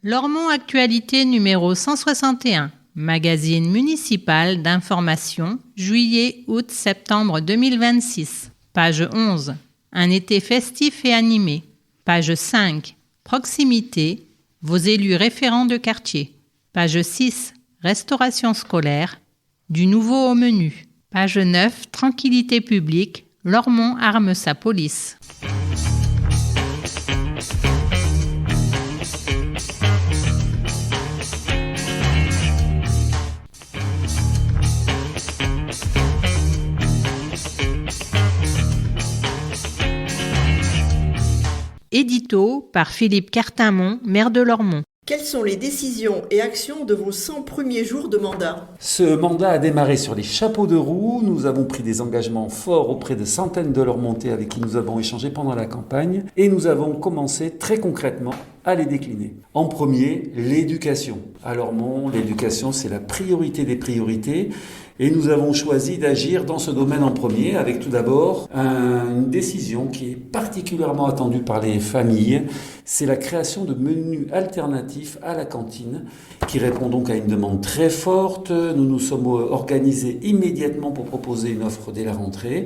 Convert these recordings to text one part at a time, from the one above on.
Lormont Actualité numéro 161, magazine municipal d'information, juillet, août, septembre 2026. Page 11, un été festif et animé. Page 5, proximité, vos élus référents de quartier. Page 6, restauration scolaire, du nouveau au menu. Page 9, tranquillité publique, Lormont arme sa police. Édito par Philippe Cartamont, maire de Lormont. Quelles sont les décisions et actions de vos 100 premiers jours de mandat ? Ce mandat a démarré sur les chapeaux de roue. Nous avons pris des engagements forts auprès de centaines de Lormontais avec qui nous avons échangé pendant la campagne et nous avons commencé très concrètement à les décliner. En premier, l'éducation. À Lormont, l'éducation, c'est la priorité des priorités. Et nous avons choisi d'agir dans ce domaine en premier avec tout d'abord une décision qui est particulièrement attendue par les familles. C'est la création de menus alternatifs à la cantine qui répond donc à une demande très forte. Nous nous sommes organisés immédiatement pour proposer une offre dès la rentrée.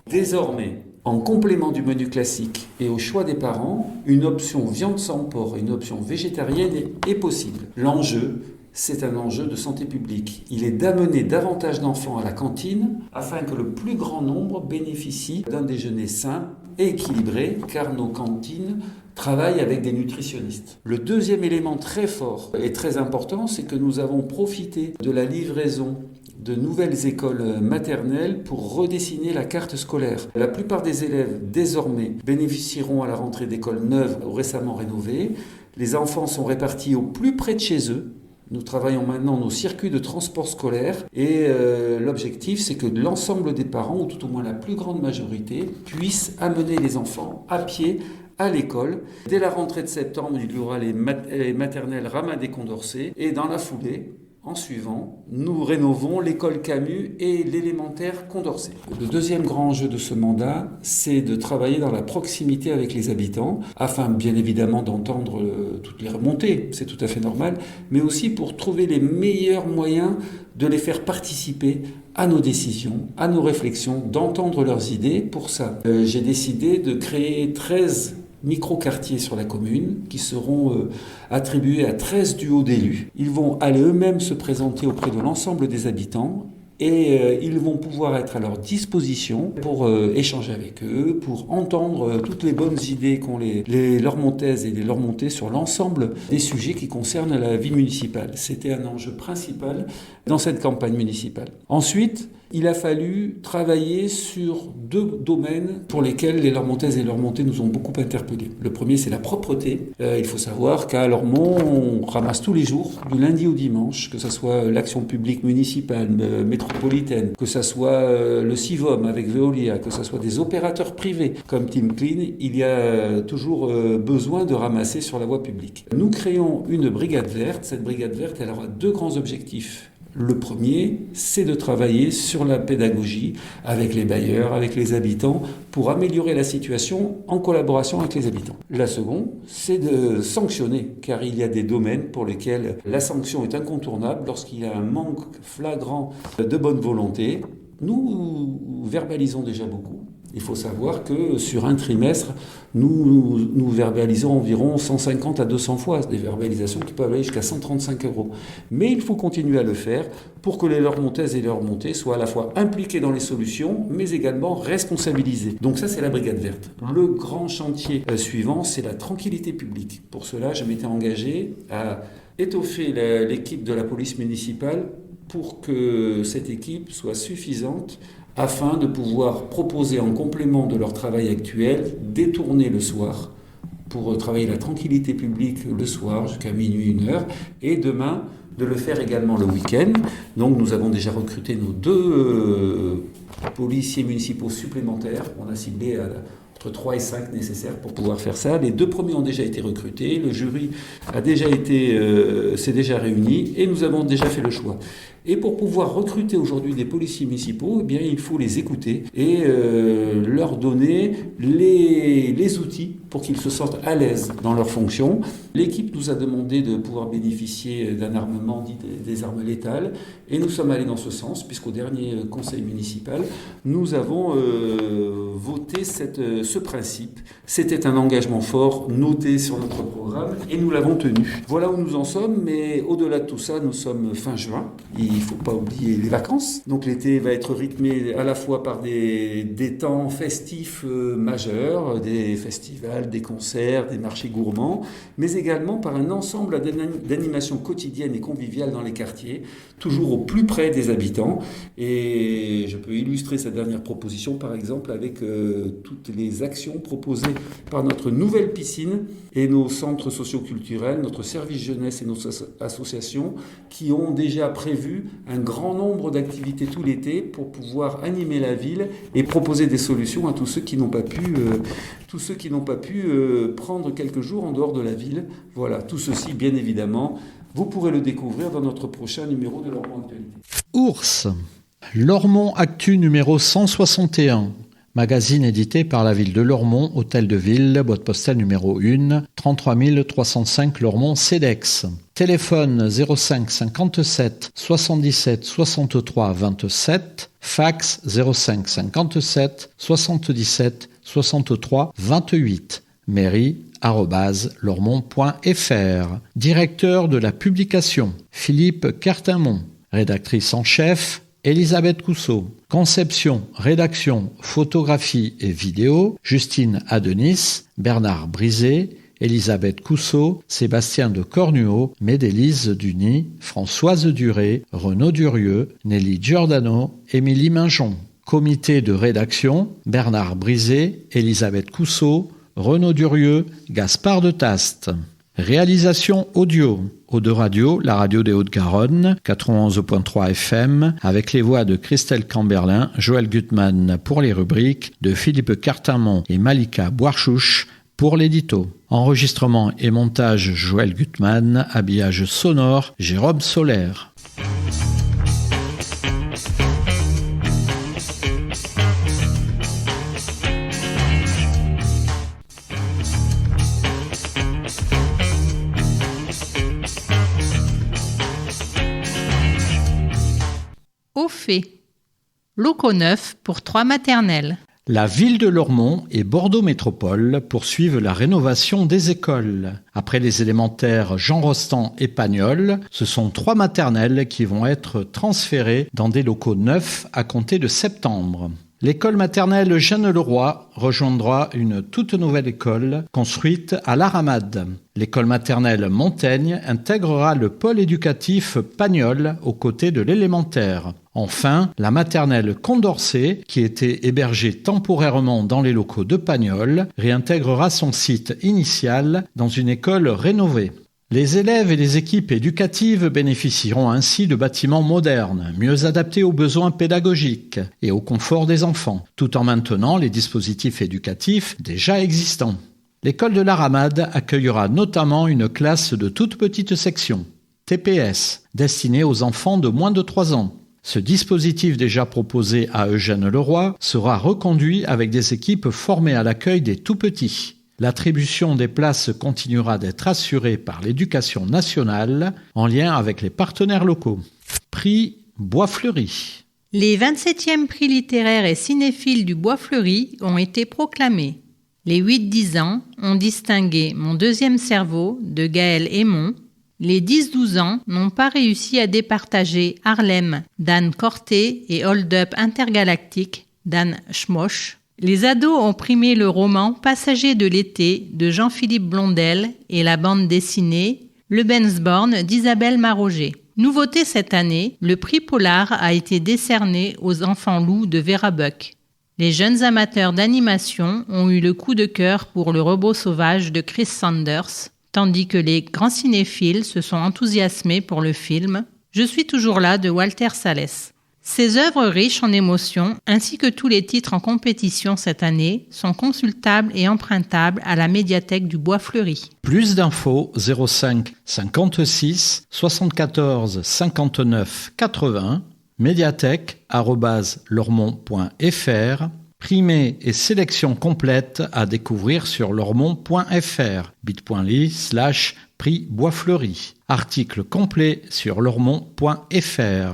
Désormais, en complément du menu classique et au choix des parents, une option viande sans porc et une option végétarienne est possible. L'enjeu, c'est un enjeu de santé publique. Il est d'amener davantage d'enfants à la cantine afin que le plus grand nombre bénéficie d'un déjeuner sain et équilibré, car nos cantines travaillent avec des nutritionnistes. Le deuxième élément très fort et très important, c'est que nous avons profité de la livraison de nouvelles écoles maternelles pour redessiner la carte scolaire. La plupart des élèves, désormais, bénéficieront à la rentrée d'écoles neuves ou récemment rénovées. Les enfants sont répartis au plus près de chez eux. Nous travaillons maintenant nos circuits de transport scolaire et l'objectif, c'est que l'ensemble des parents, ou tout au moins la plus grande majorité, puissent amener les enfants à pied à l'école. Dès la rentrée de septembre, il y aura les maternelles Ramade-Condorcet et dans la foulée, en suivant, nous rénovons l'école Camus et l'élémentaire Condorcet. Le deuxième grand enjeu de ce mandat, c'est de travailler dans la proximité avec les habitants, afin bien évidemment d'entendre toutes les remontées, c'est tout à fait normal, mais aussi pour trouver les meilleurs moyens de les faire participer à nos décisions, à nos réflexions, d'entendre leurs idées. Pour ça, j'ai décidé de créer 13 micro-quartiers sur la commune qui seront attribués à 13 duos d'élus. Ils vont aller eux-mêmes se présenter auprès de l'ensemble des habitants et ils vont pouvoir être à leur disposition pour échanger avec eux, pour entendre toutes les bonnes idées qu'ont les Lormontaises et les Lormontais sur l'ensemble des sujets qui concernent la vie municipale. C'était un enjeu principal dans cette campagne municipale. Ensuite, il a fallu travailler sur 2 domaines pour lesquels les Lormontaises et les Lormontais nous ont beaucoup interpellés. Le premier, c'est la propreté. Il faut savoir qu'à Lormont, on ramasse tous les jours, du lundi au dimanche, que ce soit l'action publique municipale, métropolitaine, que ce soit le CIVOM avec Veolia, que ce soit des opérateurs privés comme Team Clean, il y a toujours besoin de ramasser sur la voie publique. Nous créons une brigade verte. Cette brigade verte, elle aura 2 grands objectifs. Le premier, c'est de travailler sur la pédagogie avec les bailleurs, avec les habitants, pour améliorer la situation en collaboration avec les habitants. La seconde, c'est de sanctionner, car il y a des domaines pour lesquels la sanction est incontournable lorsqu'il y a un manque flagrant de bonne volonté. Nous verbalisons déjà beaucoup. Il faut savoir que sur un trimestre, nous verbalisons environ 150 à 200 fois, des verbalisations qui peuvent aller jusqu'à 135 €. Mais il faut continuer à le faire pour que les Lormontaises et les Lormontais soient à la fois impliqués dans les solutions, mais également responsabilisés. Donc ça, c'est la brigade verte. Le grand chantier suivant, c'est la tranquillité publique. Pour cela, je m'étais engagé à étoffer l'équipe de la police municipale pour que cette équipe soit suffisante afin de pouvoir proposer en complément de leur travail actuel, détourner le soir pour travailler la tranquillité publique le soir jusqu'à minuit, 1h, et demain de le faire également le week-end. Donc nous avons déjà recruté nos 2 policiers municipaux supplémentaires. On a ciblé entre 3 et 5 nécessaires pour pouvoir faire ça. Les 2 premiers ont déjà été recrutés, le jury s'est déjà réuni et nous avons déjà fait le choix. Et pour pouvoir recruter aujourd'hui des policiers municipaux, eh bien, il faut les écouter et leur donner les outils pour qu'ils se sentent à l'aise dans leurs fonctions. L'équipe nous a demandé de pouvoir bénéficier d'un armement dit des armes létales et nous sommes allés dans ce sens puisqu'au dernier conseil municipal, nous avons voté ce principe. C'était un engagement fort noté sur notre programme et nous l'avons tenu. Voilà où nous en sommes, mais au-delà de tout ça, nous sommes fin juin. Il ne faut pas oublier les vacances. Donc l'été va être rythmé à la fois par des temps festifs majeurs, des festivals, des concerts, des marchés gourmands, mais également par un ensemble d'animations quotidiennes et conviviales dans les quartiers, toujours au plus près des habitants. Et je peux illustrer cette dernière proposition, par exemple, avec toutes les actions proposées par notre nouvelle piscine et nos centres socioculturels, notre service jeunesse et nos associations qui ont déjà prévu un grand nombre d'activités tout l'été pour pouvoir animer la ville et proposer des solutions à tous ceux qui n'ont pas pu prendre quelques jours en dehors de la ville. Voilà, tout ceci, bien évidemment, vous pourrez le découvrir dans notre prochain numéro de Lormont Actualité. Ours, Lormont Actu numéro 161. Magazine édité par la ville de Lormont, hôtel de ville, boîte postale numéro 1, 33 305 Lormont CEDEX. Téléphone 05 57 77 63 27, fax 05 57 77 63 28, mairie@lormont.fr. Directeur de la publication, Philippe Cartimont. Rédactrice en chef, Elisabeth Cousseau. Conception, rédaction, photographie et vidéo, Justine Adenis, Bernard Brisé, Elisabeth Cousseau, Sébastien de Cornuau, Médélise Duny, Françoise Duré, Renaud Durieux, Nelly Giordano, Émilie Minjon. Comité de rédaction, Bernard Brisé, Elisabeth Cousseau, Renaud Durieux, Gaspard de Taste. Réalisation audio. Eau-de Radio, la radio des Hauts-de-Garonne, 91.3 FM, avec les voix de Christelle Camberlin, Joël Gutmann pour les rubriques, de Philippe Cartimont et Malika Boarchouche pour l'édito. Enregistrement et montage Joël Gutmann, habillage sonore Jérôme Solaire. Au fait, locaux neufs pour 3 maternelles. La ville de Lormont et Bordeaux Métropole poursuivent la rénovation des écoles. Après les élémentaires Jean Rostand et Pagnol, ce sont 3 maternelles qui vont être transférées dans des locaux neufs à compter de septembre. L'école maternelle Jeanne-le-Roi rejoindra une toute nouvelle école construite à la Ramade. L'école maternelle Montaigne intégrera le pôle éducatif Pagnol aux côtés de l'élémentaire. Enfin, la maternelle Condorcet, qui était hébergée temporairement dans les locaux de Pagnol, réintégrera son site initial dans une école rénovée. Les élèves et les équipes éducatives bénéficieront ainsi de bâtiments modernes, mieux adaptés aux besoins pédagogiques et au confort des enfants, tout en maintenant les dispositifs éducatifs déjà existants. L'école de la Ramade accueillera notamment une classe de toute petite section, TPS, destinée aux enfants de moins de 3 ans. Ce dispositif déjà proposé à Eugène-le-Roi sera reconduit avec des équipes formées à l'accueil des tout-petits. L'attribution des places continuera d'être assurée par l'Éducation nationale en lien avec les partenaires locaux. Prix Bois Fleuri. Les 27e prix littéraires et cinéphiles du Bois Fleuri ont été proclamés. Les 8-10 ans ont distingué Mon deuxième cerveau de Gaël Aymon. Les 10-12 ans n'ont pas réussi à départager Harlem d'Anne Corté et Hold Up Intergalactique d'Anne Schmoch. Les ados ont primé le roman Passager de l'été de Jean-Philippe Blondel et la bande dessinée Le Bensborn d'Isabelle Maroger. Nouveauté cette année, le prix Polar a été décerné aux enfants loups de Vera Buck. Les jeunes amateurs d'animation ont eu le coup de cœur pour Le Robot sauvage de Chris Sanders, tandis que les grands cinéphiles se sont enthousiasmés pour le film Je suis toujours là de Walter Salles. Ces œuvres riches en émotions, ainsi que tous les titres en compétition cette année, sont consultables et empruntables à la médiathèque du Bois Fleuri. Plus d'infos 05 56 74 59 80, médiathèque@lormont.fr, primés et sélection complète à découvrir sur lormont.fr, bit.ly/prix Bois Fleuri. Article complet sur lormont.fr.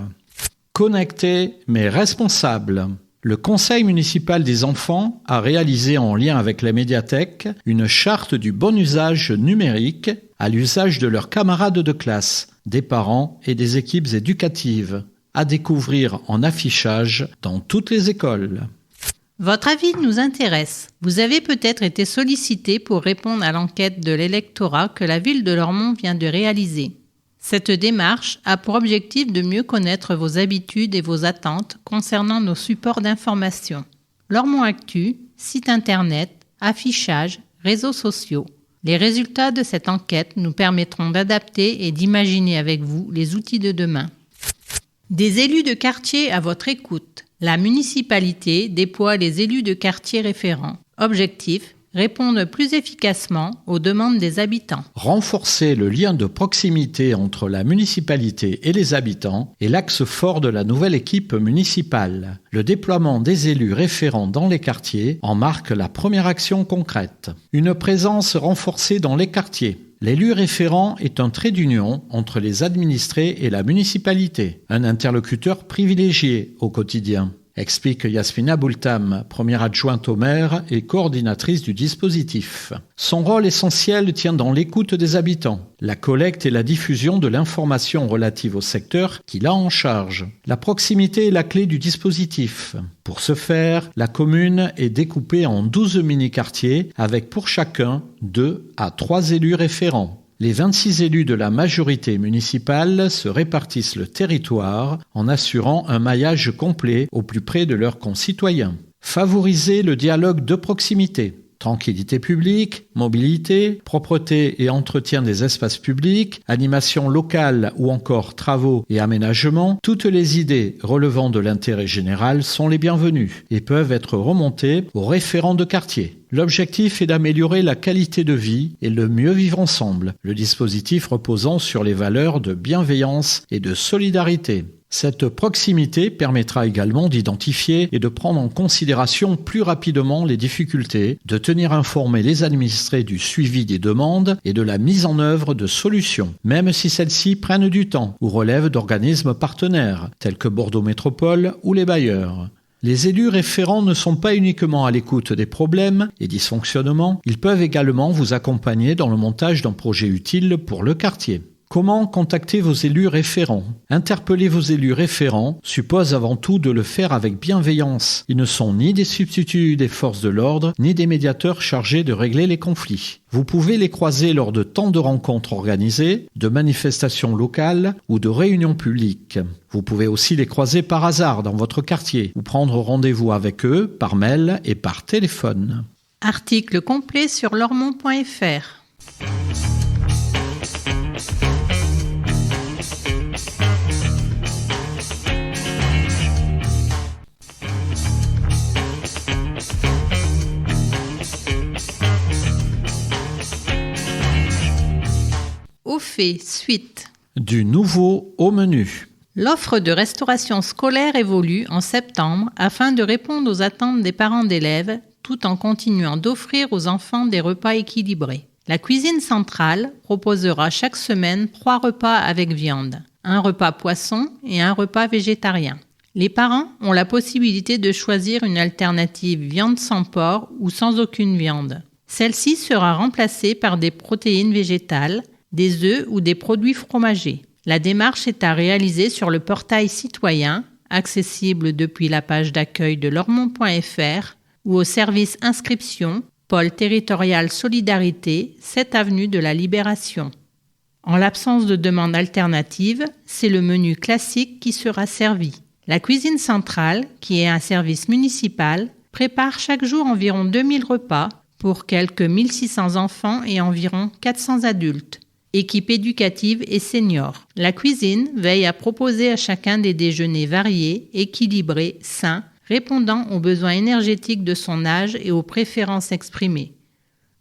Connecté mais responsable. Le Conseil municipal des enfants a réalisé en lien avec la médiathèque une charte du bon usage numérique à l'usage de leurs camarades de classe, des parents et des équipes éducatives, à découvrir en affichage dans toutes les écoles. Votre avis nous intéresse. Vous avez peut-être été sollicité pour répondre à l'enquête de l'électorat que la ville de Lormont vient de réaliser. Cette démarche a pour objectif de mieux connaître vos habitudes et vos attentes concernant nos supports d'information. Lormont Actu, site internet, affichage, réseaux sociaux. Les résultats de cette enquête nous permettront d'adapter et d'imaginer avec vous les outils de demain. Des élus de quartier à votre écoute. La municipalité déploie les élus de quartier référents. Objectif: répondre plus efficacement aux demandes des habitants. Renforcer le lien de proximité entre la municipalité et les habitants est l'axe fort de la nouvelle équipe municipale. Le déploiement des élus référents dans les quartiers en marque la première action concrète. Une présence renforcée dans les quartiers. L'élu référent est un trait d'union entre les administrés et la municipalité, un interlocuteur privilégié au quotidien, explique Yasmina Boultam, première adjointe au maire et coordinatrice du dispositif. Son rôle essentiel tient dans l'écoute des habitants, la collecte et la diffusion de l'information relative au secteur qu'il a en charge. La proximité est la clé du dispositif. Pour ce faire, la commune est découpée en 12 mini-quartiers avec pour chacun 2 à 3 élus référents. Les 26 élus de la majorité municipale se répartissent le territoire en assurant un maillage complet au plus près de leurs concitoyens. Favoriser le dialogue de proximité. Tranquillité publique, mobilité, propreté et entretien des espaces publics, animation locale ou encore travaux et aménagements, toutes les idées relevant de l'intérêt général sont les bienvenues et peuvent être remontées aux référents de quartier. L'objectif est d'améliorer la qualité de vie et le mieux vivre ensemble, le dispositif reposant sur les valeurs de bienveillance et de solidarité. Cette proximité permettra également d'identifier et de prendre en considération plus rapidement les difficultés, de tenir informés les administrés du suivi des demandes et de la mise en œuvre de solutions, même si celles-ci prennent du temps ou relèvent d'organismes partenaires, tels que Bordeaux Métropole ou les bailleurs. Les élus référents ne sont pas uniquement à l'écoute des problèmes et dysfonctionnements, ils peuvent également vous accompagner dans le montage d'un projet utile pour le quartier. Comment contacter vos élus référents ? Interpeller vos élus référents suppose avant tout de le faire avec bienveillance. Ils ne sont ni des substituts des forces de l'ordre, ni des médiateurs chargés de régler les conflits. Vous pouvez les croiser lors de temps de rencontres organisées, de manifestations locales ou de réunions publiques. Vous pouvez aussi les croiser par hasard dans votre quartier ou prendre rendez-vous avec eux par mail et par téléphone. Article complet sur lormont.fr. Au fait, suite. Du nouveau au menu. L'offre de restauration scolaire évolue en septembre afin de répondre aux attentes des parents d'élèves tout en continuant d'offrir aux enfants des repas équilibrés. La cuisine centrale proposera chaque semaine 3 repas avec viande, un repas poisson et un repas végétarien. Les parents ont la possibilité de choisir une alternative viande sans porc ou sans aucune viande. Celle-ci sera remplacée par des protéines végétales, des œufs ou des produits fromagés. La démarche est à réaliser sur le portail citoyen, accessible depuis la page d'accueil de lormont.fr ou au service inscription, pôle territorial solidarité, 7 avenue de la Libération. En l'absence de demande alternative, c'est le menu classique qui sera servi. La cuisine centrale, qui est un service municipal, prépare chaque jour environ 2000 repas pour quelques 1600 enfants et environ 400 adultes. équipe éducative et seniors. La cuisine veille à proposer à chacun des déjeuners variés, équilibrés, sains, répondant aux besoins énergétiques de son âge et aux préférences exprimées.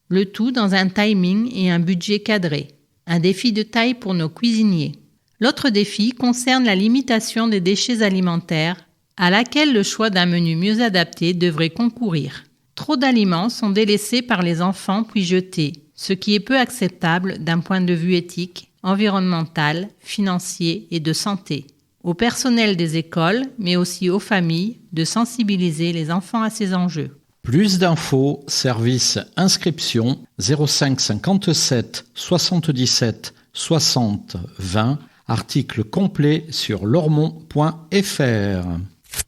Le tout dans un timing et un budget cadré. Un défi de taille pour nos cuisiniers. L'autre défi concerne la limitation des déchets alimentaires, à laquelle le choix d'un menu mieux adapté devrait concourir. Trop d'aliments sont délaissés par les enfants puis jetés, ce qui est peu acceptable d'un point de vue éthique, environnemental, financier et de santé. Au personnel des écoles, mais aussi aux familles, de sensibiliser les enfants à ces enjeux. Plus d'infos, service inscription 05 57 77 60 20, article complet sur lormont.fr.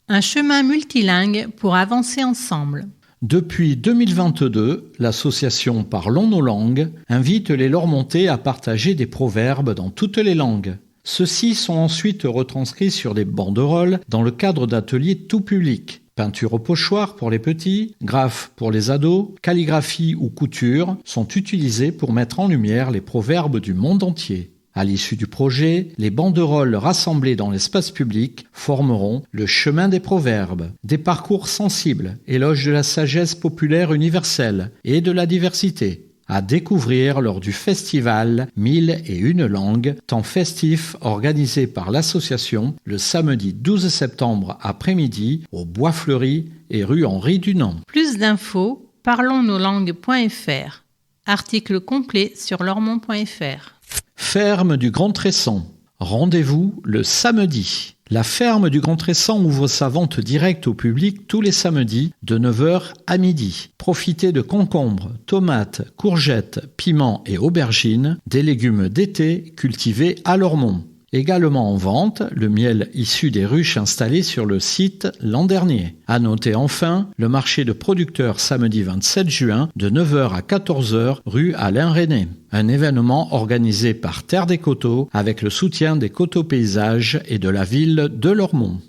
Un chemin multilingue pour avancer ensemble. Depuis 2022, l'association Parlons nos langues invite les Lormontais à partager des proverbes dans toutes les langues. Ceux-ci sont ensuite retranscrits sur des banderoles dans le cadre d'ateliers tout public. Peinture au pochoir pour les petits, graphes pour les ados, calligraphie ou couture sont utilisés pour mettre en lumière les proverbes du monde entier. À l'issue du projet, les banderoles rassemblées dans l'espace public formeront le chemin des proverbes, des parcours sensibles, éloge de la sagesse populaire universelle et de la diversité, à découvrir lors du festival 1001 langues, temps festif organisé par l'association le samedi 12 septembre après-midi au Bois Fleuri et rue Henri Dunant. Plus d'infos, parlonsnoslangues.fr. Article complet sur lormont.fr. Ferme du Grand Tressan. Rendez-vous le samedi. La ferme du Grand Tressan ouvre sa vente directe au public tous les samedis de 9h à midi. Profitez de concombres, tomates, courgettes, piments et aubergines, des légumes d'été cultivés à Lormont. Également en vente, le miel issu des ruches installées sur le site l'an dernier. À noter enfin, le marché de producteurs samedi 27 juin de 9h à 14h rue Alain René. Un événement organisé par Terre des Coteaux avec le soutien des Coteaux Paysages et de la ville de Lormont.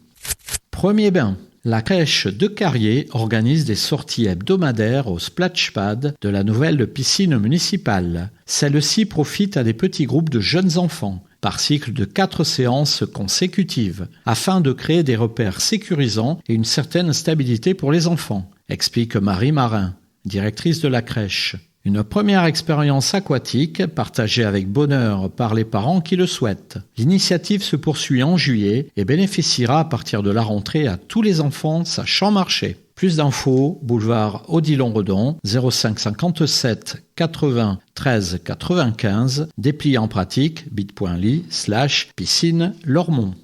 Premier bain. La crèche de Carrier organise des sorties hebdomadaires au splashpad de la nouvelle piscine municipale. Celle-ci profite à des petits groupes de jeunes enfants, par cycle de 4 séances consécutives, afin de créer des repères sécurisants et une certaine stabilité pour les enfants, explique Marie Marin, directrice de la crèche. Une première expérience aquatique partagée avec bonheur par les parents qui le souhaitent. L'initiative se poursuit en juillet et bénéficiera à partir de la rentrée à tous les enfants sachant marcher. Plus d'infos, boulevard Odilon-Redon, 05 57 80 13 95, dépliant pratique, bit.ly/piscine Lormont.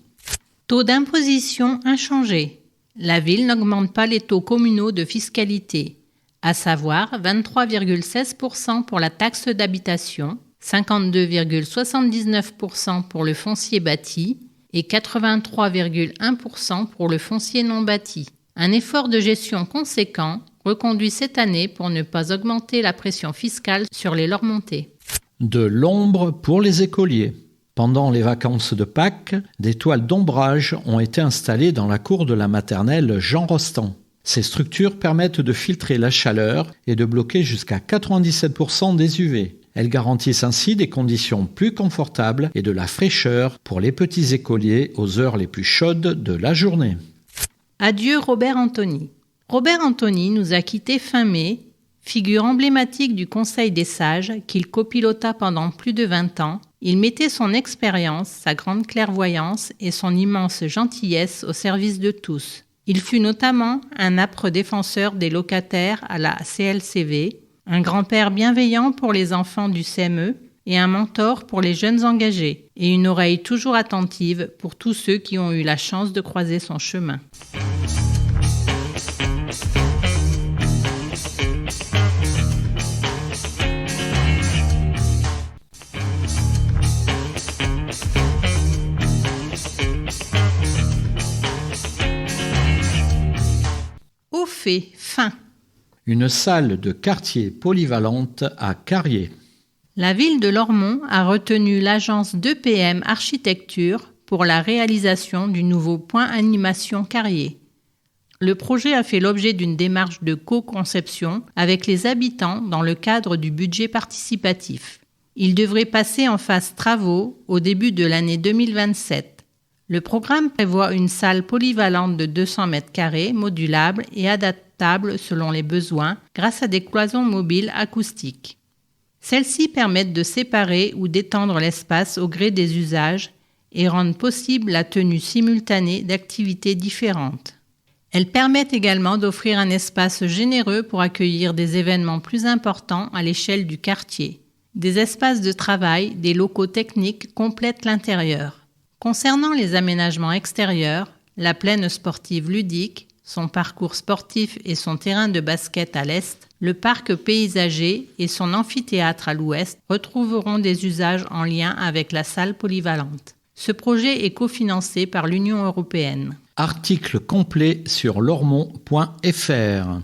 Taux d'imposition inchangé. La ville n'augmente pas les taux communaux de fiscalité, à savoir 23,16% pour la taxe d'habitation, 52,79% pour le foncier bâti et 83,1% pour le foncier non bâti. Un effort de gestion conséquent reconduit cette année pour ne pas augmenter la pression fiscale sur les Lormontais. De l'ombre pour les écoliers. Pendant les vacances de Pâques, des toiles d'ombrage ont été installées dans la cour de la maternelle Jean Rostand. Ces structures permettent de filtrer la chaleur et de bloquer jusqu'à 97% des UV. Elles garantissent ainsi des conditions plus confortables et de la fraîcheur pour les petits écoliers aux heures les plus chaudes de la journée. Adieu Robert Anthony. Robert Anthony nous a quittés fin mai, figure emblématique du Conseil des sages qu'il copilota pendant plus de 20 ans. Il mettait son expérience, sa grande clairvoyance et son immense gentillesse au service de tous. Il fut notamment un âpre défenseur des locataires à la CLCV, un grand-père bienveillant pour les enfants du CME et un mentor pour les jeunes engagés, et une oreille toujours attentive pour tous ceux qui ont eu la chance de croiser son chemin. Au fait, fin. Une salle de quartier polyvalente à Carrier. La ville de Lormont a retenu l'agence 2PM Architecture pour la réalisation du nouveau point animation Carrier. Le projet a fait l'objet d'une démarche de co-conception avec les habitants dans le cadre du budget participatif. Il devrait passer en phase travaux au début de l'année 2027. Le programme prévoit une salle polyvalente de 200 m², modulable et adaptable selon les besoins grâce à des cloisons mobiles acoustiques. Celles-ci permettent de séparer ou d'étendre l'espace au gré des usages et rendent possible la tenue simultanée d'activités différentes. Elles permettent également d'offrir un espace généreux pour accueillir des événements plus importants à l'échelle du quartier. Des espaces de travail, des locaux techniques complètent l'intérieur. Concernant les aménagements extérieurs, la plaine sportive ludique, son parcours sportif et son terrain de basket à l'est, le parc paysager et son amphithéâtre à l'ouest retrouveront des usages en lien avec la salle polyvalente. Ce projet est cofinancé par l'Union européenne. Article complet sur lormont.fr.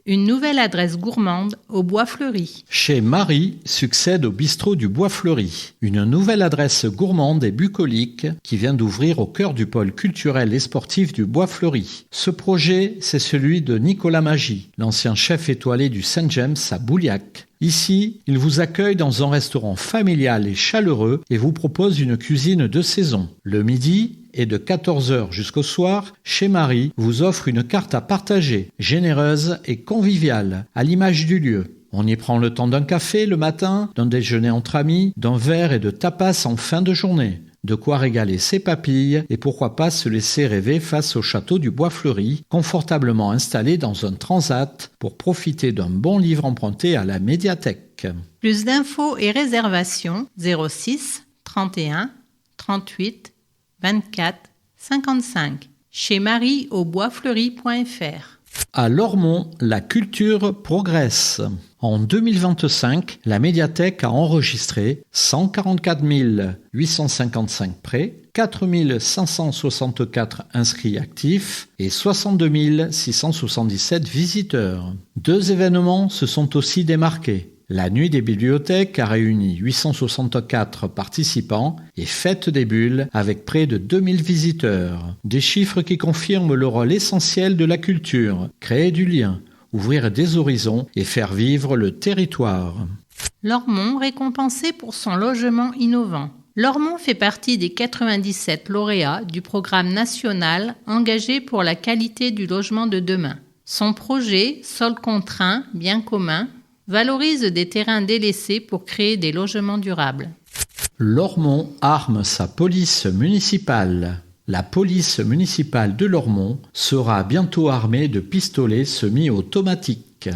Une nouvelle adresse gourmande au Bois Fleuri. Chez Marie succède au bistrot du Bois Fleuri. Une nouvelle adresse gourmande et bucolique qui vient d'ouvrir au cœur du pôle culturel et sportif du Bois Fleuri. Ce projet, c'est celui de Nicolas Magy, l'ancien chef étoilé du Saint James à Bouliac. Ici, il vous accueille dans un restaurant familial et chaleureux et vous propose une cuisine de saison. Le midi, et de 14h jusqu'au soir, chez Marie vous offre une carte à partager, généreuse et conviviale, à l'image du lieu. On y prend le temps d'un café le matin, d'un déjeuner entre amis, d'un verre et de tapas en fin de journée. De quoi régaler ses papilles et pourquoi pas se laisser rêver face au château du Bois Fleuri, confortablement installé dans un transat pour profiter d'un bon livre emprunté à la médiathèque. Plus d'infos et réservations 06 31 38 24 55 chez Marie au boisfleuri.fr. À Lormont, la culture progresse. En 2025, la médiathèque a enregistré 144 855 prêts, 4 564 inscrits actifs et 62 677 visiteurs. 2 événements se sont aussi démarqués. La Nuit des bibliothèques a réuni 864 participants et Fête des bulles avec près de 2000 visiteurs. Des chiffres qui confirment le rôle essentiel de la culture, créer du lien, ouvrir des horizons et faire vivre le territoire. Lormont récompensé pour son logement innovant. Lormont fait partie des 97 lauréats du programme national engagé pour la qualité du logement de demain. Son projet, Sol contraint, bien commun, valorise des terrains délaissés pour créer des logements durables. Lormont arme sa police municipale. La police municipale de Lormont sera bientôt armée de pistolets semi-automatiques.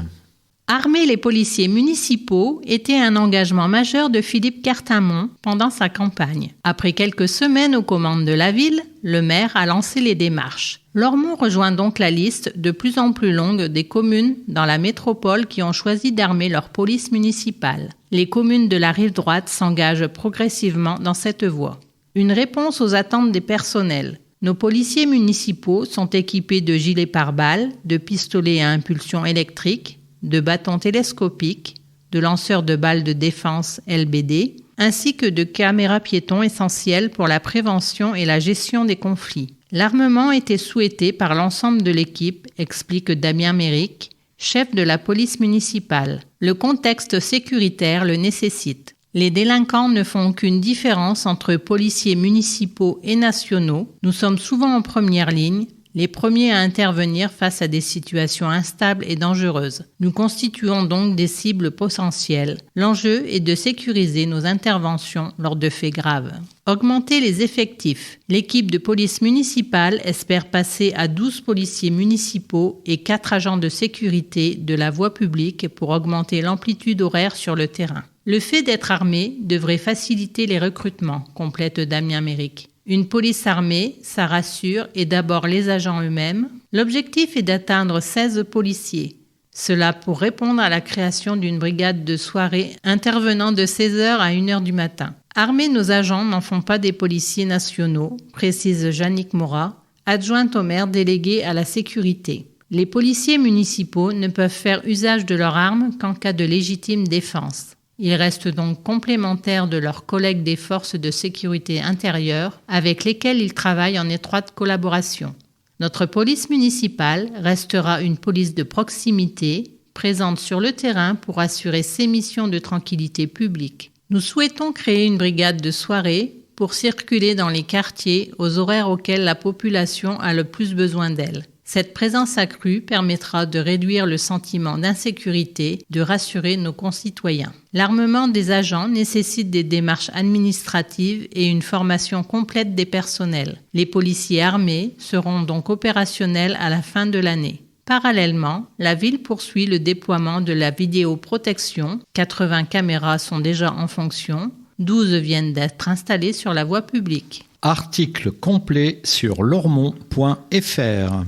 Armer les policiers municipaux était un engagement majeur de Philippe Cartamont pendant sa campagne. Après quelques semaines aux commandes de la ville, le maire a lancé les démarches. Lormont rejoint donc la liste de plus en plus longue des communes dans la métropole qui ont choisi d'armer leur police municipale. Les communes de la rive droite s'engagent progressivement dans cette voie. Une réponse aux attentes des personnels. Nos policiers municipaux sont équipés de gilets pare-balles, de pistolets à impulsion électrique, de bâtons télescopiques, de lanceurs de balles de défense LBD, ainsi que de caméras piétons essentielles pour la prévention et la gestion des conflits. L'armement était souhaité par l'ensemble de l'équipe, explique Damien Méric, chef de la police municipale. Le contexte sécuritaire le nécessite. Les délinquants ne font aucune différence entre policiers municipaux et nationaux. Nous sommes souvent en première ligne, les premiers à intervenir face à des situations instables et dangereuses. Nous constituons donc des cibles potentielles. L'enjeu est de sécuriser nos interventions lors de faits graves. Augmenter les effectifs. L'équipe de police municipale espère passer à 12 policiers municipaux et 4 agents de sécurité de la voie publique pour augmenter l'amplitude horaire sur le terrain. Le fait d'être armé devrait faciliter les recrutements, complète Damien Méric. Une police armée, ça rassure, et d'abord les agents eux-mêmes. L'objectif est d'atteindre 16 policiers. Cela pour répondre à la création d'une brigade de soirée intervenant de 16h à 1h du matin. Armer nos agents n'en font pas des policiers nationaux, précise Jannick Morat, adjointe au maire déléguée à la sécurité. Les policiers municipaux ne peuvent faire usage de leurs armes qu'en cas de légitime défense. Ils restent donc complémentaires de leurs collègues des forces de sécurité intérieure avec lesquels ils travaillent en étroite collaboration. Notre police municipale restera une police de proximité, présente sur le terrain pour assurer ses missions de tranquillité publique. Nous souhaitons créer une brigade de soirée pour circuler dans les quartiers aux horaires auxquels la population a le plus besoin d'elle. Cette présence accrue permettra de réduire le sentiment d'insécurité, de rassurer nos concitoyens. L'armement des agents nécessite des démarches administratives et une formation complète des personnels. Les policiers armés seront donc opérationnels à la fin de l'année. Parallèlement, la ville poursuit le déploiement de la vidéoprotection. 80 caméras sont déjà en fonction, 12 viennent d'être installées sur la voie publique. Article complet sur lormont.fr.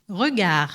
Regard.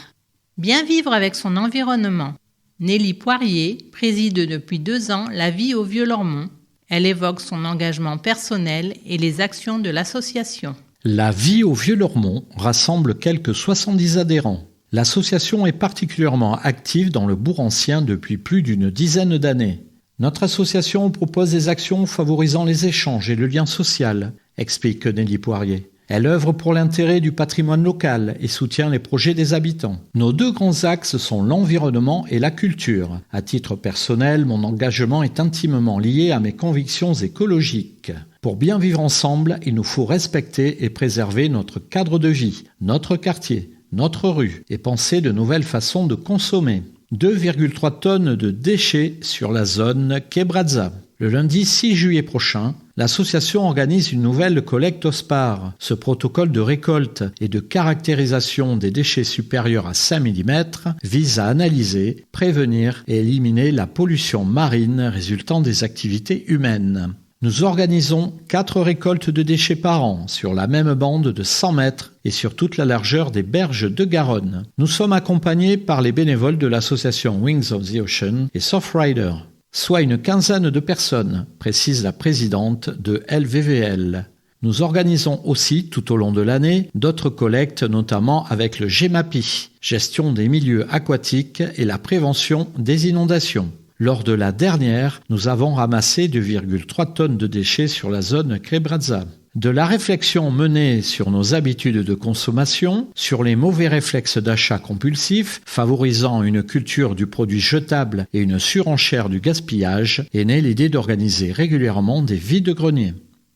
Bien vivre avec son environnement. Nelly Poirier préside depuis 2 ans la vie au Vieux-Lormont. Elle évoque son engagement personnel et les actions de l'association. La vie au Vieux-Lormont rassemble quelques 70 adhérents. L'association est particulièrement active dans le bourg ancien depuis plus d'une dizaine d'années. Notre association propose des actions favorisant les échanges et le lien social, explique Nelly Poirier. Elle œuvre pour l'intérêt du patrimoine local et soutient les projets des habitants. Nos 2 grands axes sont l'environnement et la culture. À titre personnel, mon engagement est intimement lié à mes convictions écologiques. Pour bien vivre ensemble, il nous faut respecter et préserver notre cadre de vie, notre quartier, notre rue et penser de nouvelles façons de consommer. 2,3 tonnes de déchets sur la zone Quai Brazza. Le lundi 6 juillet prochain, l'association organise une nouvelle collecte OSPAR. Ce protocole de récolte et de caractérisation des déchets supérieurs à 5 mm vise à analyser, prévenir et éliminer la pollution marine résultant des activités humaines. Nous organisons 4 récoltes de déchets par an sur la même bande de 100 mètres et sur toute la largeur des berges de Garonne. Nous sommes accompagnés par les bénévoles de l'association Wings of the Ocean et Surfrider, soit une quinzaine de personnes, précise la présidente de LVVL. Nous organisons aussi, tout au long de l'année, d'autres collectes, notamment avec le GEMAPI, gestion des milieux aquatiques et la prévention des inondations. Lors de la dernière, nous avons ramassé 2,3 tonnes de déchets sur la zone Quai Brazza. De la réflexion menée sur nos habitudes de consommation, sur les mauvais réflexes d'achat compulsif, favorisant une culture du produit jetable et une surenchère du gaspillage, est née l'idée d'organiser régulièrement des vides-greniers.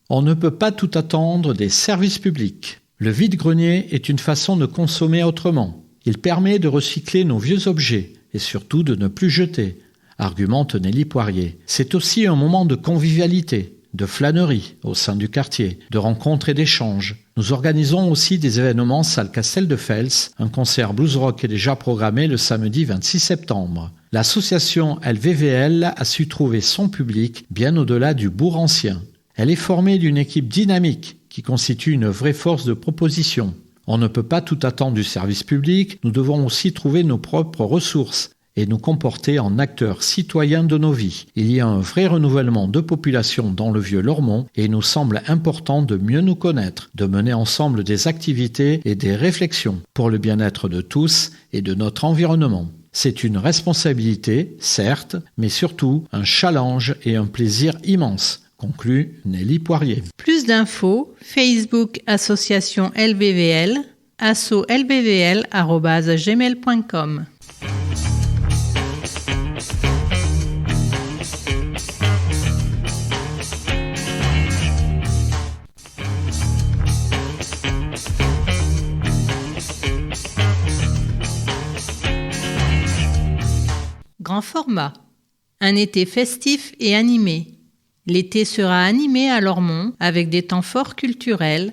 On ne peut pas tout attendre des services publics. Le vide-grenier est une façon de consommer autrement. Il permet de recycler nos vieux objets et surtout de ne plus jeter, argumente Nelly Poirier. C'est aussi un moment de convivialité, de flânerie au sein du quartier, de rencontres et d'échanges. Nous organisons aussi des événements salle Castel de Fels. Un concert blues rock est déjà programmé le samedi 26 septembre. L'association LVVL a su trouver son public bien au-delà du bourg ancien. Elle est formée d'une équipe dynamique qui constitue une vraie force de proposition. On ne peut pas tout attendre du service public, nous devons aussi trouver nos propres ressources et nous comporter en acteurs citoyens de nos vies. Il y a un vrai renouvellement de population dans le Vieux-Lormont et il nous semble important de mieux nous connaître, de mener ensemble des activités et des réflexions pour le bien-être de tous et de notre environnement. C'est une responsabilité, certes, mais surtout un challenge et un plaisir immense, conclut Nelly Poirier. Plus d'infos, Facebook Association LVVL, asso-lvvl@gmail.com. Grand format. Un été festif et animé. L'été sera animé à Lormont avec des temps forts culturels,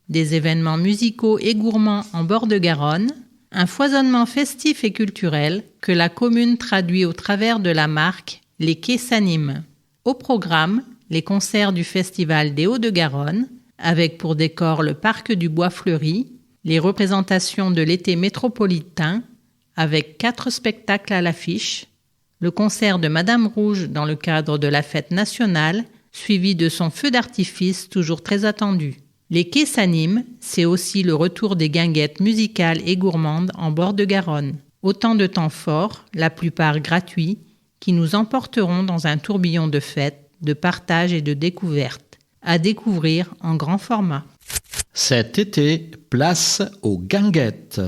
des événements musicaux et gourmands en bord de Garonne, un foisonnement festif et culturel que la commune traduit au travers de la marque « Les quais s'animent ». Au programme, les concerts du Festival des Hauts-de-Garonne, avec pour décor le parc du Bois Fleuri, les représentations de l'été métropolitain, avec 4 spectacles à l'affiche, le concert de Madame Rouge dans le cadre de la fête nationale, suivi de son feu d'artifice toujours très attendu. Les quais s'animent, c'est aussi le retour des guinguettes musicales et gourmandes en bord de Garonne. Autant de temps forts, la plupart gratuits, qui nous emporteront dans un tourbillon de fêtes, de partage et de découvertes, à découvrir en grand format. Cet été, place aux guinguettes.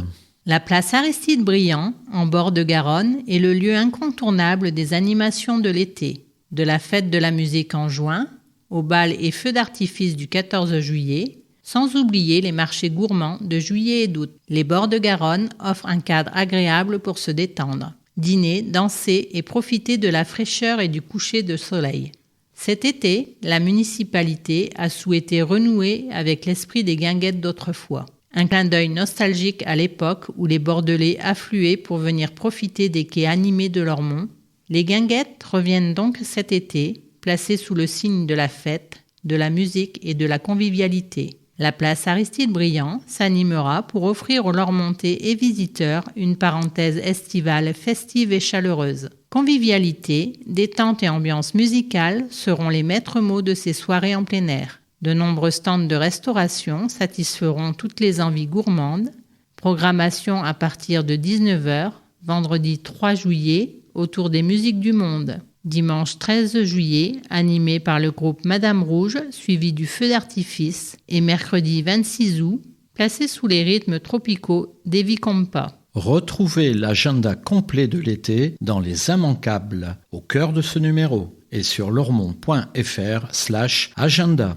La place Aristide Briand, en bord de Garonne, est le lieu incontournable des animations de l'été, de la fête de la musique en juin, au bal et feux d'artifice du 14 juillet, sans oublier les marchés gourmands de juillet et d'août. Les bords de Garonne offrent un cadre agréable pour se détendre, dîner, danser et profiter de la fraîcheur et du coucher de soleil. Cet été, la municipalité a souhaité renouer avec l'esprit des guinguettes d'autrefois. Un clin d'œil nostalgique à l'époque où les Bordelais affluaient pour venir profiter des quais animés de Lormont. Les guinguettes reviennent donc cet été, placées sous le signe de la fête, de la musique et de la convivialité. La place Aristide Briand s'animera pour offrir aux Lormontais et visiteurs une parenthèse estivale festive et chaleureuse. Convivialité, détente et ambiance musicale seront les maîtres mots de ces soirées en plein air. De nombreux stands de restauration satisferont toutes les envies gourmandes. Programmation à partir de 19h, vendredi 3 juillet, autour des musiques du monde. Dimanche 13 juillet, animé par le groupe Madame Rouge, suivi du feu d'artifice. Et mercredi 26 août, placé sous les rythmes tropicaux d'Evi Compa. Retrouvez l'agenda complet de l'été dans les immanquables, au cœur de ce numéro, et sur lormont.fr/agenda.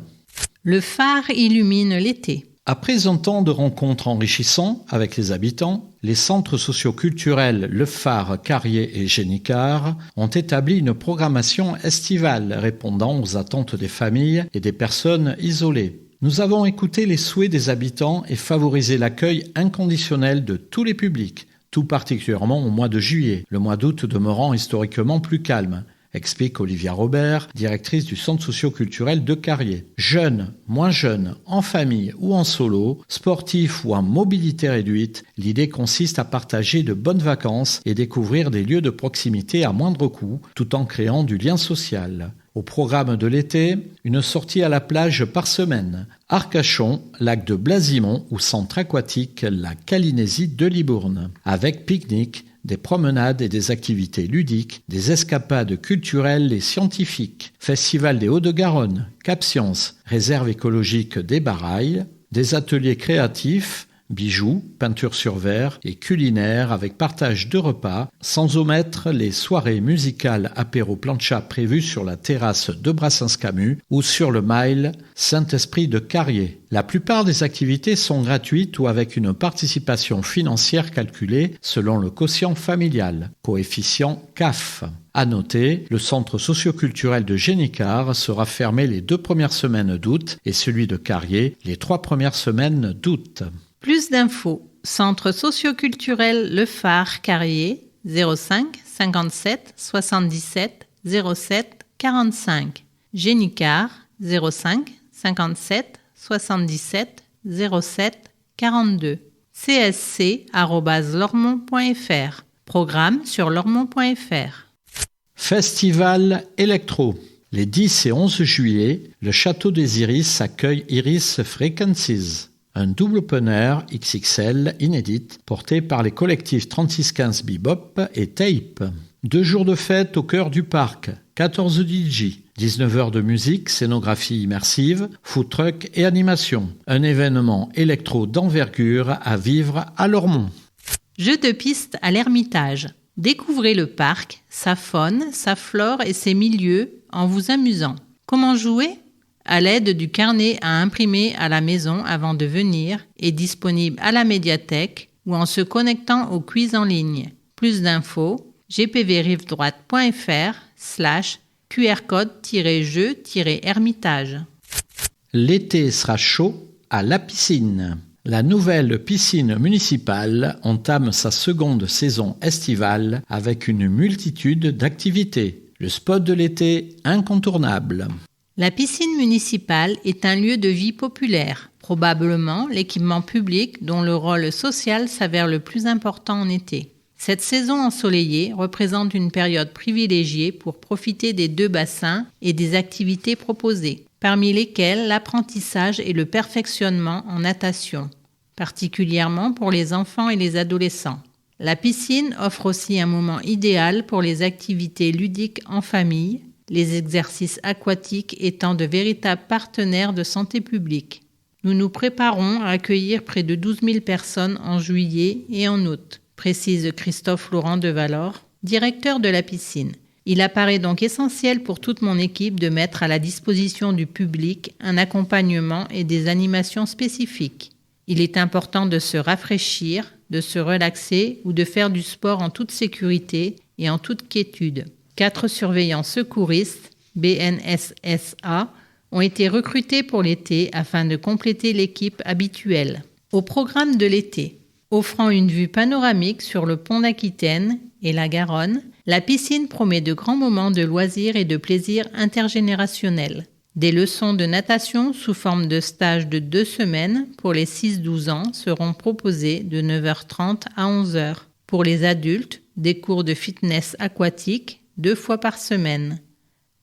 Le phare illumine l'été. Après un temps de rencontres enrichissants avec les habitants, les centres socio-culturels Le Phare, Carrier et Génicard ont établi une programmation estivale répondant aux attentes des familles et des personnes isolées. Nous avons écouté les souhaits des habitants et favorisé l'accueil inconditionnel de tous les publics, tout particulièrement au mois de juillet, le mois d'août demeurant historiquement plus calme, explique Olivia Robert, directrice du centre socio-culturel de Carrier. Jeunes, moins jeunes, en famille ou en solo, sportifs ou en mobilité réduite, l'idée consiste à partager de bonnes vacances et découvrir des lieux de proximité à moindre coût, tout en créant du lien social. Au programme de l'été, une sortie à la plage par semaine. Arcachon, lac de Blasimont ou centre aquatique, la Calinésie de Libourne. Avec pique-nique, des promenades et des activités ludiques, des escapades culturelles et scientifiques, Festival des Hauts-de-Garonne, Cap Science, réserve écologique des Barailles, des ateliers créatifs, bijoux, peinture sur verre et culinaire avec partage de repas, sans omettre les soirées musicales apéro plancha prévues sur la terrasse de Brassens-Camus ou sur le Mile Saint-Esprit de Carrier. La plupart des activités sont gratuites ou avec une participation financière calculée selon le quotient familial, coefficient CAF. À noter, le centre socio-culturel de Génicard sera fermé les 2 premières semaines d'août et celui de Carrier les 3 premières semaines d'août. Plus d'infos, centre socio-culturel Le Phare Carrier 05 57 77 07 45. Génicard 05 57 77 07 42. csc@lormont.fr. Programme sur lormont.fr. Festival électro. Les 10 et 11 juillet, le Château des Iris accueille Iris Frequencies. Un double open air XXL inédit porté par les collectifs 3615 Bebop et Tape. 2 jours de fête au cœur du parc, 14 DJ, 19 heures de musique, scénographie immersive, food truck et animation. Un événement électro d'envergure à vivre à Lormont. Jeux de piste à l'Ermitage. Découvrez le parc, sa faune, sa flore et ses milieux en vous amusant. Comment jouer ? À l'aide du carnet à imprimer à la maison avant de venir et disponible à la médiathèque ou en se connectant au quiz en ligne. Plus d'infos, gpvrivedroite.fr/QR-code-jeu-hermitage. L'été sera chaud à la piscine. La nouvelle piscine municipale entame sa seconde saison estivale avec une multitude d'activités. Le spot de l'été incontournable. La piscine municipale est un lieu de vie populaire, probablement l'équipement public dont le rôle social s'avère le plus important en été. Cette saison ensoleillée représente une période privilégiée pour profiter des 2 bassins et des activités proposées, parmi lesquelles l'apprentissage et le perfectionnement en natation, particulièrement pour les enfants et les adolescents. La piscine offre aussi un moment idéal pour les activités ludiques en famille, les exercices aquatiques étant de véritables partenaires de santé publique. Nous nous préparons à accueillir près de 12 000 personnes en juillet et en août, précise Christophe Laurent de Valor, directeur de la piscine. Il apparaît donc essentiel pour toute mon équipe de mettre à la disposition du public un accompagnement et des animations spécifiques. Il est important de se rafraîchir, de se relaxer ou de faire du sport en toute sécurité et en toute quiétude. 4 surveillants secouristes, BNSSA, ont été recrutés pour l'été afin de compléter l'équipe habituelle. Au programme de l'été, offrant une vue panoramique sur le pont d'Aquitaine et la Garonne, la piscine promet de grands moments de loisirs et de plaisir intergénérationnels. Des leçons de natation sous forme de stage de 2 semaines pour les 6-12 ans seront proposées de 9h30 à 11h. Pour les adultes, des cours de fitness aquatique 2 fois par semaine.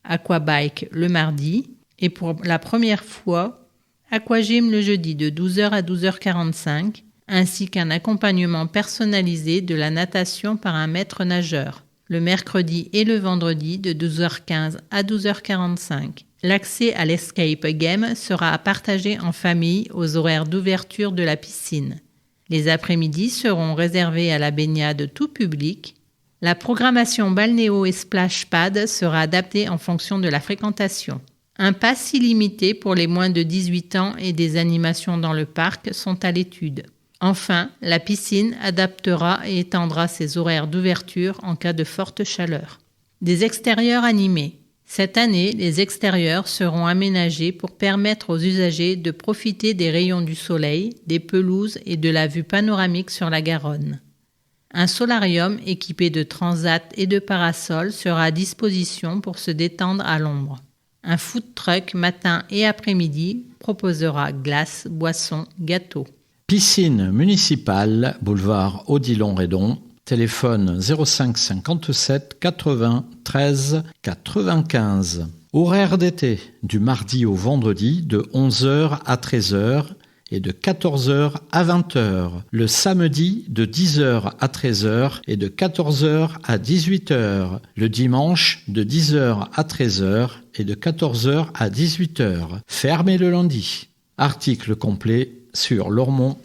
Aquabike le mardi et pour la première fois, aquagym le jeudi de 12h à 12h45, ainsi qu'un accompagnement personnalisé de la natation par un maître nageur, le mercredi et le vendredi de 12h15 à 12h45. L'accès à l'escape game sera à partager en famille aux horaires d'ouverture de la piscine. Les après-midi seront réservés à la baignade tout public. La programmation balnéo et splash pad sera adaptée en fonction de la fréquentation. Un pass illimité pour les moins de 18 ans et des animations dans le parc sont à l'étude. Enfin, la piscine adaptera et étendra ses horaires d'ouverture en cas de forte chaleur. Des extérieurs animés. Cette année, les extérieurs seront aménagés pour permettre aux usagers de profiter des rayons du soleil, des pelouses et de la vue panoramique sur la Garonne. Un solarium équipé de transat et de parasols sera à disposition pour se détendre à l'ombre. Un food truck matin et après-midi proposera glaces, boissons, gâteaux. Piscine municipale, boulevard Odilon-Redon, téléphone 05 57 80 13 95. Horaire d'été, du mardi au vendredi de 11h à 13h et de 14h à 20h. Le samedi de 10h à 13h et de 14h à 18h. Le dimanche de 10h à 13h et de 14h à 18h. Fermé le lundi. Article complet sur lormont.fr.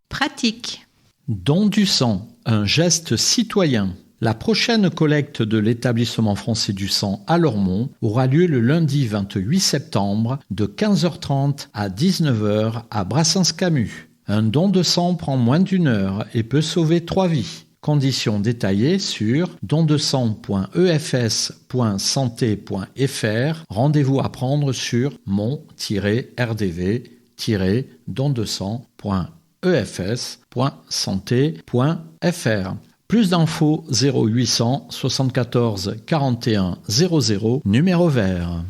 Pratique. Don du sang, un geste citoyen. La prochaine collecte de l'établissement français du sang à Lormont aura lieu le lundi 28 septembre de 15h30 à 19h à Brassens-Camus. Un don de sang prend moins d'1 heure et peut sauver 3 vies. Conditions détaillées sur dondesang.efs.santé.fr. Rendez-vous à prendre sur mon-rdv-dondesang.efs.santé.fr. Plus d'infos 0800 74 41 00, numéro vert.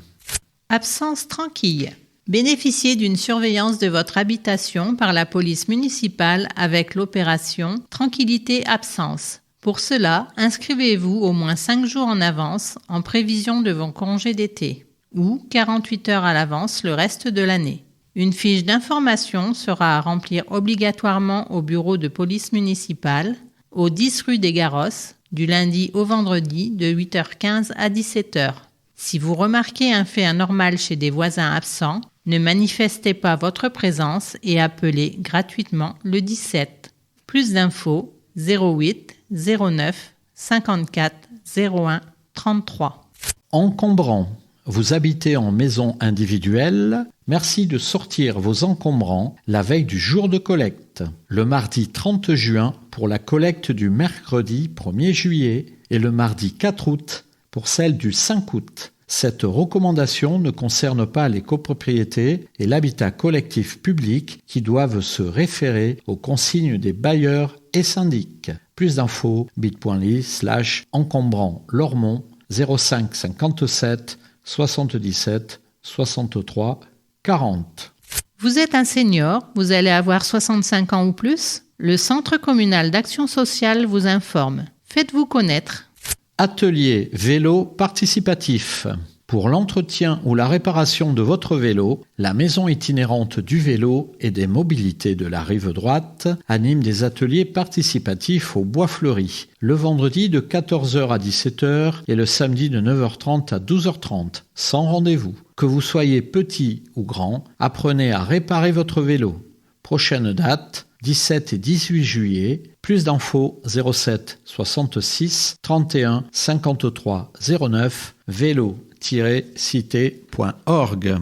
Absence tranquille. Bénéficiez d'une surveillance de votre habitation par la police municipale avec l'opération Tranquillité Absence. Pour cela, inscrivez-vous au moins 5 jours en avance en prévision de vos congés d'été ou 48 heures à l'avance le reste de l'année. Une fiche d'information sera à remplir obligatoirement au bureau de police municipale au 10 rue des Garrosses, du lundi au vendredi de 8h15 à 17h. Si vous remarquez un fait anormal chez des voisins absents, ne manifestez pas votre présence et appelez gratuitement le 17. Plus d'infos 08 09 54 01 33. Encombrants. Vous habitez en maison individuelle? Merci de sortir vos encombrants la veille du jour de collecte. Le mardi 30 juin pour la collecte du mercredi 1er juillet et le mardi 4 août pour celle du 5 août. Cette recommandation ne concerne pas les copropriétés et l'habitat collectif public qui doivent se référer aux consignes des bailleurs et syndics. Plus d'infos bit.ly/encombrant Lormont 05 57 77 63 40. Vous êtes un senior, vous allez avoir 65 ans ou plus? Le Centre communal d'action sociale vous informe. Faites-vous connaître. Atelier vélo participatif. Pour l'entretien ou la réparation de votre vélo, la Maison itinérante du vélo et des mobilités de la Rive Droite anime des ateliers participatifs au Bois Fleuri, le vendredi de 14h à 17h et le samedi de 9h30 à 12h30, sans rendez-vous. Que vous soyez petit ou grand, apprenez à réparer votre vélo. Prochaine date, 17 et 18 juillet. Plus d'infos 07 66 31 53 09 vélo-cité.org.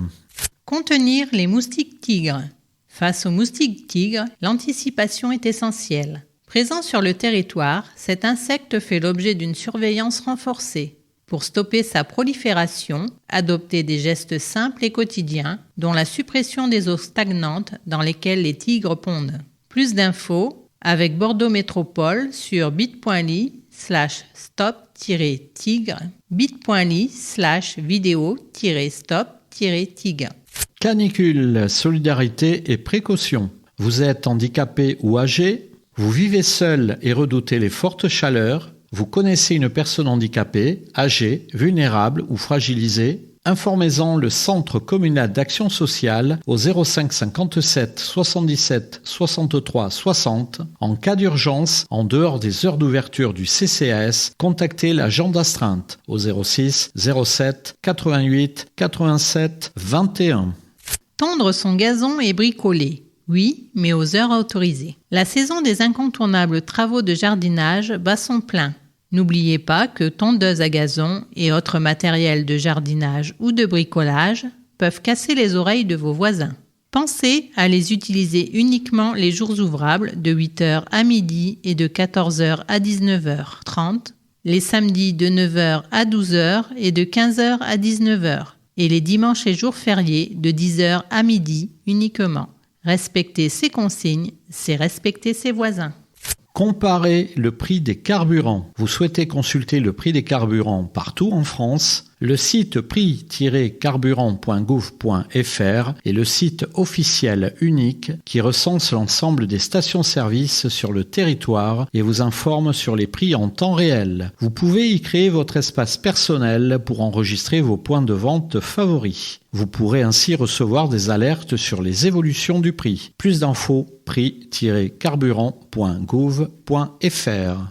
Contenir les moustiques tigres. Face aux moustiques tigres, l'anticipation est essentielle. Présent sur le territoire, cet insecte fait l'objet d'une surveillance renforcée. Pour stopper sa prolifération, adoptez des gestes simples et quotidiens, dont la suppression des eaux stagnantes dans lesquelles les tigres pondent. Plus d'infos avec Bordeaux Métropole sur bit.ly/stop-tigre, bit.ly/vidéo-stop-tigre. Canicule, solidarité et précaution. Vous êtes handicapé ou âgé? Vous vivez seul et redoutez les fortes chaleurs? Vous connaissez une personne handicapée, âgée, vulnérable ou fragilisée? Informez-en le Centre communal d'action sociale au 05 57 77 63 60. En cas d'urgence, en dehors des heures d'ouverture du CCAS, contactez l'agent d'astreinte au 06 07 88 87 21. Tondre son gazon et bricoler. Oui, mais aux heures autorisées. La saison des incontournables travaux de jardinage bat son plein. N'oubliez pas que tondeuses à gazon et autres matériels de jardinage ou de bricolage peuvent casser les oreilles de vos voisins. Pensez à les utiliser uniquement les jours ouvrables de 8h à midi et de 14h à 19h30, les samedis de 9h à 12h et de 15h à 19h, et les dimanches et jours fériés de 10h à midi uniquement. Respecter ces consignes, c'est respecter ses voisins. Comparez le prix des carburants. Vous souhaitez consulter le prix des carburants partout en France? Le site prix-carburant.gouv.fr est le site officiel unique qui recense l'ensemble des stations-service sur le territoire et vous informe sur les prix en temps réel. Vous pouvez y créer votre espace personnel pour enregistrer vos points de vente favoris. Vous pourrez ainsi recevoir des alertes sur les évolutions du prix. Plus d'infos, prix-carburant.gouv.fr.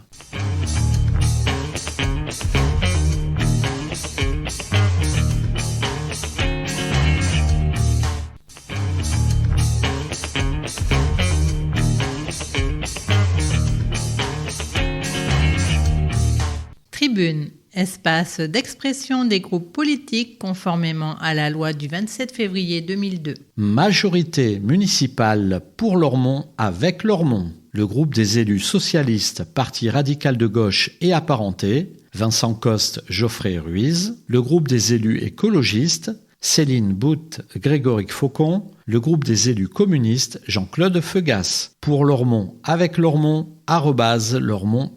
Tribune, espace d'expression des groupes politiques conformément à la loi du 27 février 2002. Majorité municipale pour Lormont avec Lormont. Le groupe des élus socialistes, Parti radical de gauche et apparentés, Vincent Coste, Geoffrey Ruiz. Le groupe des élus écologistes, Céline Bout, Grégory Faucon. Le groupe des élus communistes, Jean-Claude Feugas. Pour Lormont avec Lormont, @lormont.fr.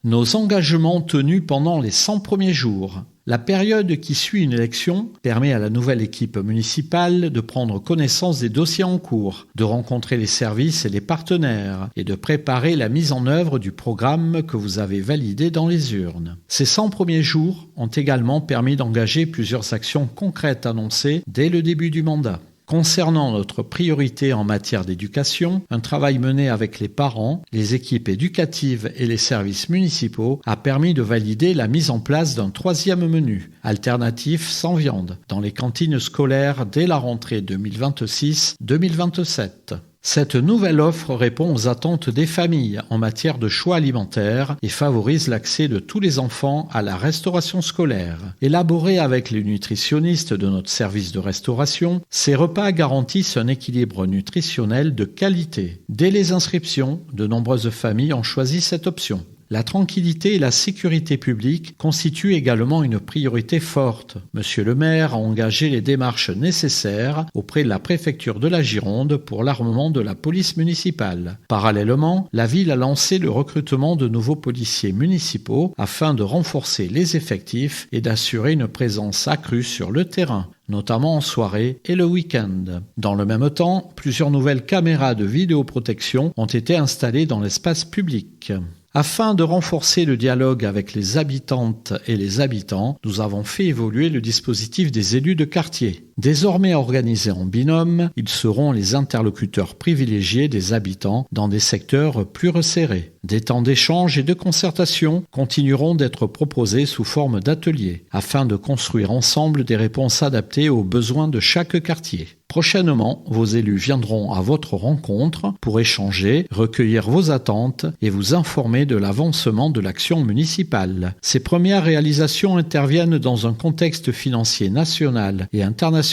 Nos engagements tenus pendant les 100 premiers jours. La période qui suit une élection permet à la nouvelle équipe municipale de prendre connaissance des dossiers en cours, de rencontrer les services et les partenaires et de préparer la mise en œuvre du programme que vous avez validé dans les urnes. Ces 100 premiers jours ont également permis d'engager plusieurs actions concrètes annoncées dès le début du mandat. Concernant notre priorité en matière d'éducation, un travail mené avec les parents, les équipes éducatives et les services municipaux a permis de valider la mise en place d'un 3e menu, alternatif sans viande, dans les cantines scolaires dès la rentrée 2026-2027. Cette nouvelle offre répond aux attentes des familles en matière de choix alimentaire et favorise l'accès de tous les enfants à la restauration scolaire. Élaborée avec les nutritionnistes de notre service de restauration, ces repas garantissent un équilibre nutritionnel de qualité. Dès les inscriptions, de nombreuses familles ont choisi cette option. La tranquillité et la sécurité publique constituent également une priorité forte. Monsieur le maire a engagé les démarches nécessaires auprès de la préfecture de la Gironde pour l'armement de la police municipale. Parallèlement, la ville a lancé le recrutement de nouveaux policiers municipaux afin de renforcer les effectifs et d'assurer une présence accrue sur le terrain, notamment en soirée et le week-end. Dans le même temps, plusieurs nouvelles caméras de vidéoprotection ont été installées dans l'espace public. Afin de renforcer le dialogue avec les habitantes et les habitants, nous avons fait évoluer le dispositif des élus de quartier. Désormais organisés en binôme, ils seront les interlocuteurs privilégiés des habitants dans des secteurs plus resserrés. Des temps d'échange et de concertation continueront d'être proposés sous forme d'ateliers, afin de construire ensemble des réponses adaptées aux besoins de chaque quartier. Prochainement, vos élus viendront à votre rencontre pour échanger, recueillir vos attentes et vous informer de l'avancement de l'action municipale. Ces premières réalisations interviennent dans un contexte financier national et international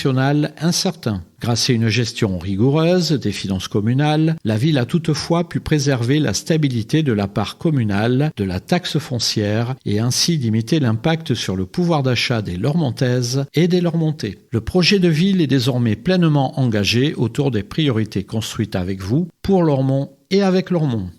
incertain. Grâce à une gestion rigoureuse des finances communales, la ville a toutefois pu préserver la stabilité de la part communale de la taxe foncière et ainsi limiter l'impact sur le pouvoir d'achat des Lormontaises et des Lormontais. Le projet de ville est désormais pleinement engagé autour des priorités construites avec vous, pour Lormont et avec Lormont.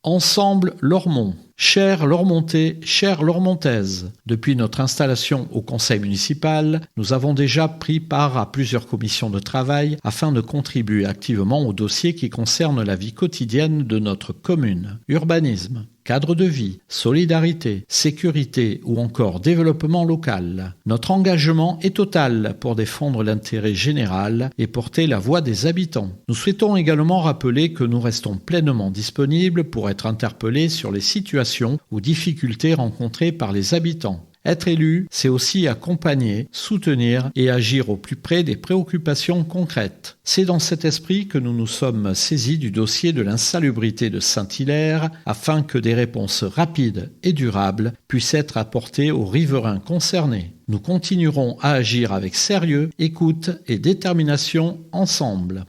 Ensemble Lormont. Chers Lormontais, chères Lormontaises, depuis notre installation au conseil municipal, nous avons déjà pris part à plusieurs commissions de travail afin de contribuer activement aux dossiers qui concernent la vie quotidienne de notre commune. Urbanisme, cadre de vie, solidarité, sécurité ou encore développement local. Notre engagement est total pour défendre l'intérêt général et porter la voix des habitants. Nous souhaitons également rappeler que nous restons pleinement disponibles pour être interpellés sur les situations ou difficultés rencontrées par les habitants. Être élu, c'est aussi accompagner, soutenir et agir au plus près des préoccupations concrètes. C'est dans cet esprit que nous nous sommes saisis du dossier de l'insalubrité de Saint-Hilaire afin que des réponses rapides et durables puissent être apportées aux riverains concernés. Nous continuerons à agir avec sérieux, écoute et détermination ensemble.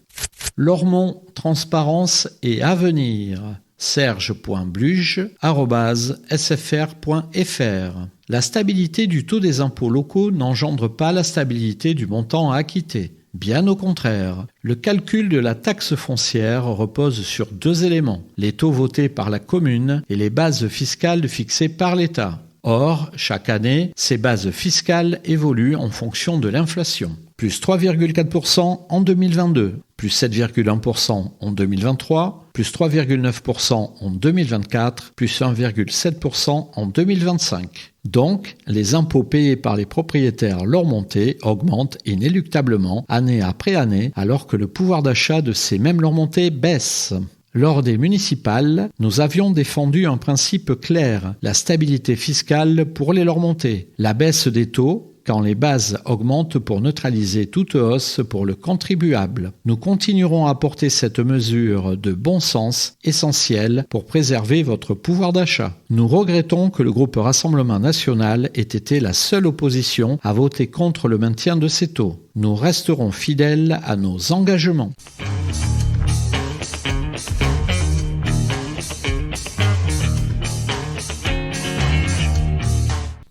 Lormont, transparence et avenir. serge.bluge@sfr.fr. La stabilité du taux des impôts locaux n'engendre pas la stabilité du montant à acquitter. Bien au contraire, le calcul de la taxe foncière repose sur deux éléments, les taux votés par la commune et les bases fiscales fixées par l'État. Or, chaque année, ces bases fiscales évoluent en fonction de l'inflation. Plus 3,4% en 2022, plus 7,1% en 2023, plus 3,9% en 2024, plus 1,7% en 2025. Donc, les impôts payés par les propriétaires lormontais augmentent inéluctablement année après année, alors que le pouvoir d'achat de ces mêmes lormontais baisse. Lors des municipales, nous avions défendu un principe clair, la stabilité fiscale pour les Lormontais, la baisse des taux quand les bases augmentent pour neutraliser toute hausse pour le contribuable. Nous continuerons à porter cette mesure de bon sens essentielle pour préserver votre pouvoir d'achat. Nous regrettons que le groupe Rassemblement National ait été la seule opposition à voter contre le maintien de ces taux. Nous resterons fidèles à nos engagements.